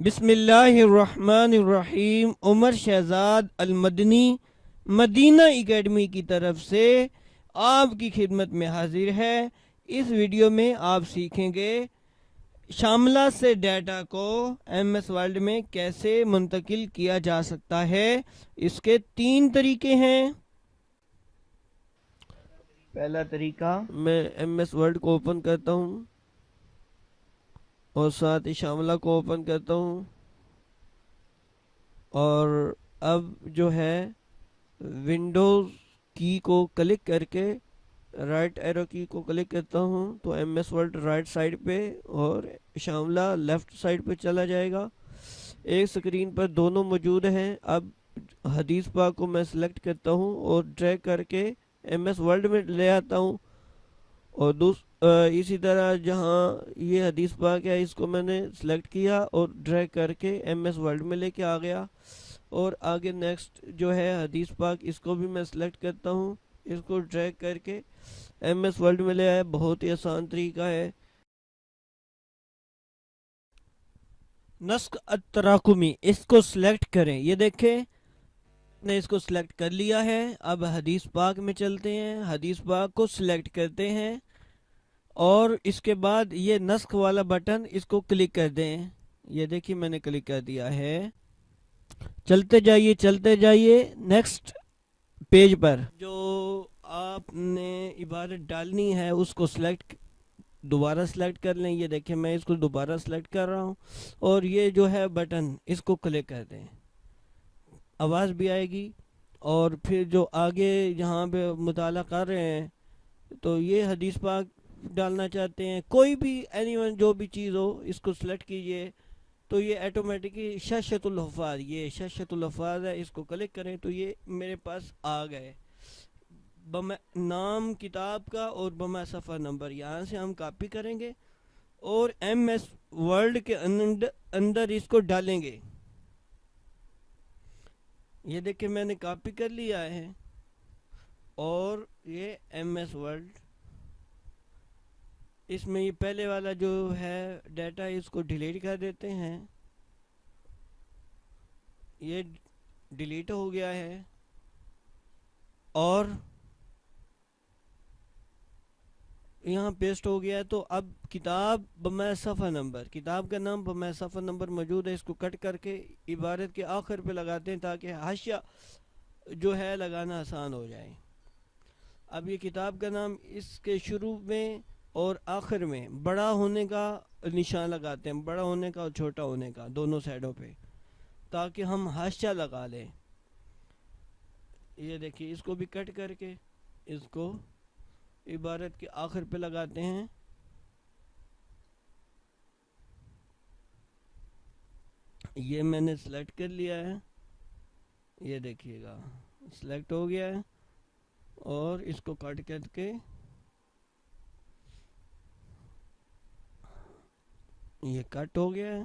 بسم اللہ الرحمن الرحیم۔ عمر شہزاد المدنی مدینہ اکیڈمی کی طرف سے آپ کی خدمت میں حاضر ہے۔ اس ویڈیو میں آپ سیکھیں گے شاملہ سے ڈیٹا کو ایم ایس ورڈ میں کیسے منتقل کیا جا سکتا ہے۔ اس کے 3 طریقے ہیں۔ پہلا طریقہ، میں ایم ایس ورڈ کو اوپن کرتا ہوں اور ساتھ ہی شاملہ کو اوپن کرتا ہوں، اور اب جو ہے ونڈوز کی کو کلک کر کے رائٹ ایرو کی کو کلک کرتا ہوں تو M S Word right side پہ اور شاملہ لیفٹ سائڈ پہ چلا جائے گا۔ ایک سکرین پر دونوں موجود ہیں۔ اب حدیث پاک کو میں سلیکٹ کرتا ہوں اور ڈریگ کر کے ایم ایس ورڈ میں لے آتا ہوں، اور اسی طرح جہاں یہ حدیث پاک ہے اس کو میں نے سلیکٹ کیا اور ڈریگ کر کے ایم ایس ورڈ میں لے کے آ گیا، اور آگے نیکسٹ جو ہے حدیث پاک اس کو بھی میں سلیکٹ کرتا ہوں، اس کو ڈریگ کر کے ایم ایس ورڈ میں لے آیا۔ بہت ہی آسان طریقہ ہے۔ نسخ التراکمی، اس کو سلیکٹ کریں۔ یہ دیکھیں نے اس کو سلیکٹ کر لیا ہے۔ اب حدیث پاک میں چلتے ہیں، حدیث پاک کو سلیکٹ کرتے ہیں اور اس کے بعد یہ نسخ والا بٹن اس کو کلک کر دیں۔ یہ دیکھیں میں نے کلک کر دیا ہے۔ چلتے جائیے نیکسٹ پیج پر جو آپ نے عبارت ڈالنی ہے اس کو دوبارہ سلیکٹ کر لیں۔ یہ دیکھیں میں اس کو دوبارہ سلیکٹ کر رہا ہوں اور یہ جو ہے بٹن اس کو کلک کر دیں، آواز بھی آئے گی۔ اور پھر جو آگے جہاں پہ مطالعہ کر رہے ہیں تو یہ حدیث پاک ڈالنا چاہتے ہیں، کوئی بھی اینی ون جو بھی چیز ہو اس کو سلیکٹ کیجئے تو یہ ایٹومیٹکلی ششت الحفاظ، یہ ششت الحفاظ ہے، اس کو کلک کریں تو یہ میرے پاس آ گئے نام کتاب کا اور بما صفحہ نمبر۔ یہاں سے ہم کاپی کریں گے اور ایم ایس ورڈ کے اندر اس کو ڈالیں گے۔ یہ دیکھیں میں نے کاپی کر لیا ہے اور یہ ایم ایس ورڈ، اس میں یہ پہلے والا جو ہے ڈیٹا اس کو ڈیلیٹ کر دیتے ہیں۔ یہ ڈیلیٹ ہو گیا ہے اور یہاں پیسٹ ہو گیا ہے۔ تو اب کتاب بما صفحہ نمبر، کتاب کا نام بما صفحہ نمبر موجود ہے، اس کو کٹ کر کے عبارت کے آخر پہ لگاتے ہیں تاکہ حاشیہ جو ہے لگانا آسان ہو جائے۔ اب یہ کتاب کا نام اس کے شروع میں اور آخر میں بڑا ہونے کا نشان لگاتے ہیں، بڑا ہونے کا اور چھوٹا ہونے کا دونوں سائڈوں پہ، تاکہ ہم حاشیہ لگا لیں۔ یہ دیکھیے اس کو بھی کٹ کر کے اس کو عبارت کے آخر پہ لگاتے ہیں۔ یہ میں نے سلیکٹ کر لیا ہے، یہ دیکھیے گا سلیکٹ ہو گیا ہے، اور اس کو کٹ کر کے یہ کٹ ہو گیا ہے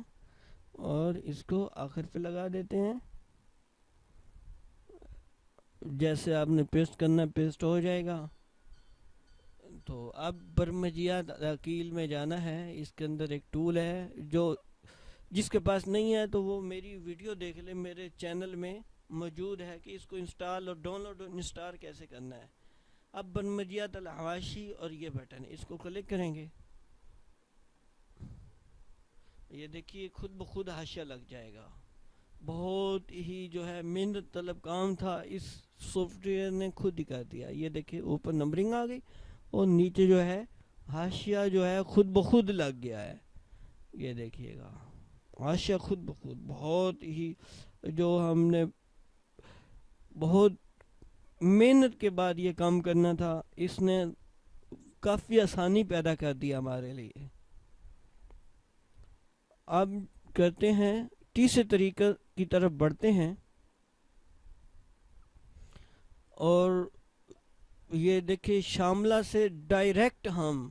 اور اس کو آخر پہ لگا دیتے ہیں۔ جیسے آپ نے پیسٹ کرنا پیسٹ ہو جائے گا۔ تو اب برمجیات عقیل میں جانا ہے۔ اس کے اندر ایک ٹول ہے، جو جس کے پاس نہیں ہے تو وہ میری ویڈیو دیکھ لے، میرے چینل میں موجود ہے کہ اس کو انسٹال اور ڈاؤن لوڈ اور انسٹال کیسے کرنا ہے۔ اب برمجیات الحواشی اور یہ بٹن اس کو کلک کریں گے، یہ دیکھیے خود بخود حاشیہ لگ جائے گا۔ بہت ہی جو ہے محنت طلب کام تھا، اس سافٹ ویئر نے خود ہی کر دیا۔ یہ دیکھیے اوپر نمبرنگ آ گئی اور نیچے جو ہے حاشیہ جو ہے خود بخود لگ گیا ہے۔ یہ دیکھیے گا حاشیہ خود بخود، بہت ہی جو ہم نے بہت محنت کے بعد یہ کام کرنا تھا، اس نے کافی آسانی پیدا کر دیا ہمارے لیے۔ اب کرتے ہیں تیسرے طریقہ کی طرف بڑھتے ہیں، اور یہ دیکھیں شاملہ سے ڈائریکٹ ہم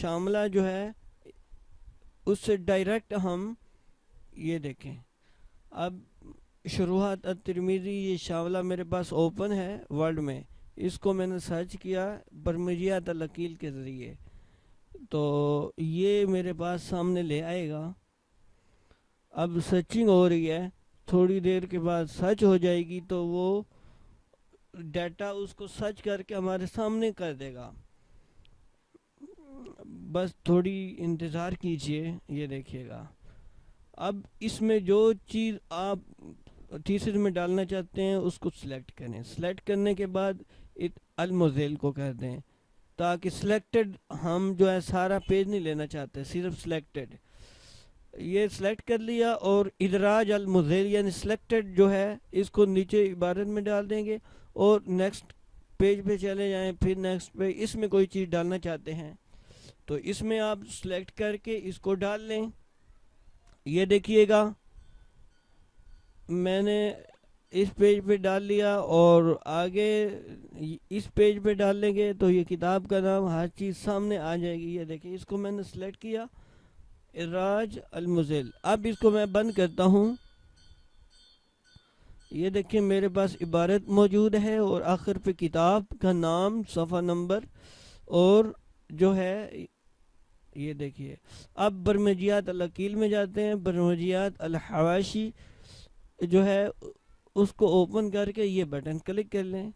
شاملہ جو ہے اس سے ڈائریکٹ ہم یہ دیکھیں اب شروحات الترمذی، یہ شاملہ میرے پاس اوپن ہے ورڈ میں، اس کو میں نے سرچ کیا برمجیات العقیل کے ذریعے تو یہ میرے پاس سامنے لے آئے گا۔ اب سرچنگ ہو رہی ہے، تھوڑی دیر کے بعد سرچ ہو جائے گی تو وہ ڈیٹا اس کو سرچ کر کے ہمارے سامنے کر دے گا. بس تھوڑی انتظار کیجئے. یہ دیکھیے گا اب اس میں جو چیز آپ تھیسس میں ڈالنا چاہتے ہیں اس کو سلیکٹ کریں. سلیکٹ کرنے کے بعد الموزیل کو کر دیں تاکہ سلیکٹڈ، ہم جو ہے سارا پیج نہیں لینا چاہتے، صرف سلیکٹڈ. یہ سلیکٹ کر لیا اور ادراج الموزیل یعنی سلیکٹڈ جو ہے اس کو نیچے عبارت میں ڈال دیں گے اور نیکسٹ پیج پہ چلے جائیں. پھر نیکسٹ پہ اس میں کوئی چیز ڈالنا چاہتے ہیں تو اس میں آپ سلیکٹ کر کے اس کو ڈال لیں. یہ دیکھیے گا میں نے اس پیج پہ ڈال لیا اور آگے اس پیج پہ ڈال لیں گے تو یہ کتاب کا نام ہر چیز سامنے آ جائے گی. یہ دیکھیں اس کو میں نے سلیکٹ کیا، ادراج الموزیل. اب اس کو میں بند کرتا ہوں. یہ دیکھیں میرے پاس عبارت موجود ہے اور آخر پہ کتاب کا نام، صفحہ نمبر اور جو ہے یہ دیکھیے. اب برمجیات العقیل میں جاتے ہیں. برمجیات الحواشی جو ہے اس کو اوپن کر کے یہ بٹن کلک کر لیں.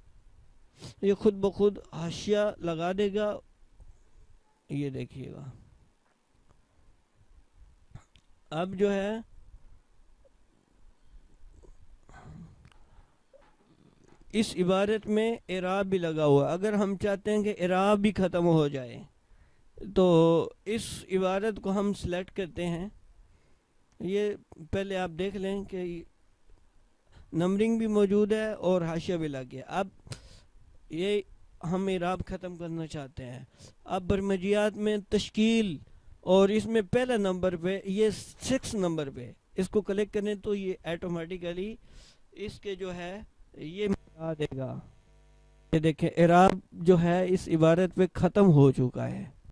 یہ خود بخود حاشیہ لگا دے گا. یہ دیکھیے گا اب جو ہے اس عبارت میں اعراب بھی لگا ہوا. اگر ہم چاہتے ہیں کہ اعراب بھی ختم ہو جائے تو اس عبارت کو ہم سلیکٹ کرتے ہیں. یہ پہلے آپ دیکھ لیں کہ نمبرنگ بھی موجود ہے اور حاشیہ بھی لگ گیا. اب یہ ہم اعراب ختم کرنا چاہتے ہیں. اب برمجیات میں تشکیل اور اس میں پہلا نمبر پہ یہ 6 نمبر پہ اس کو کلک کریں تو یہ ایٹومیٹیکلی اس کے جو ہے یہ مٹا دے گا. یہ دیکھیں اعراب جو ہے اس عبارت پہ ختم ہو چکا ہے.